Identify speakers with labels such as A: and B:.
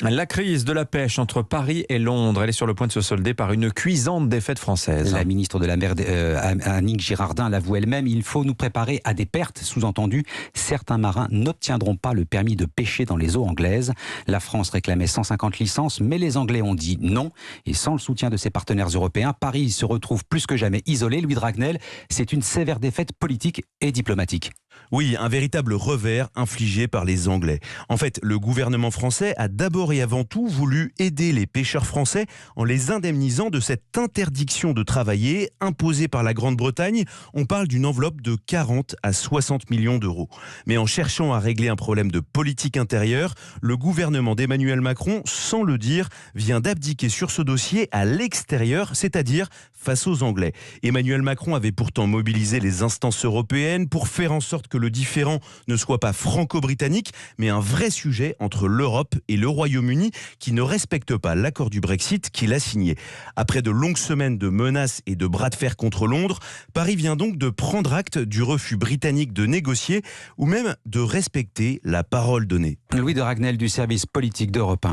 A: La crise de la pêche entre Paris et Londres, elle est sur le point de se solder par une cuisante défaite française.
B: La ministre de la Mer, Annick Girardin, l'avoue elle-même, il faut nous préparer à des pertes. Sous-entendu, certains marins n'obtiendront pas le permis de pêcher dans les eaux anglaises. La France réclamait 150 licences, mais les Anglais ont dit non. Et sans le soutien de ses partenaires européens, Paris se retrouve plus que jamais isolé. Louis Dragnel, c'est une sévère défaite politique et diplomatique.
C: Oui, un véritable revers infligé par les Anglais. En fait, le gouvernement français a d'abord et avant tout voulu aider les pêcheurs français en les indemnisant de cette interdiction de travailler imposée par la Grande-Bretagne. On parle d'une enveloppe de 40 à 60 millions d'euros. Mais en cherchant à régler un problème de politique intérieure, le gouvernement d'Emmanuel Macron, sans le dire, vient d'abdiquer sur ce dossier à l'extérieur, c'est-à-dire face aux Anglais. Emmanuel Macron avait pourtant mobilisé les instances européennes pour faire en sorte que le différend ne soit pas franco-britannique, mais un vrai sujet entre l'Europe et le Royaume-Uni qui ne respecte pas l'accord du Brexit qu'il a signé. Après de longues semaines de menaces et de bras de fer contre Londres, Paris vient donc de prendre acte du refus britannique de négocier ou même de respecter la parole donnée.
B: Louis Dragnel du service politique d'Europe 1.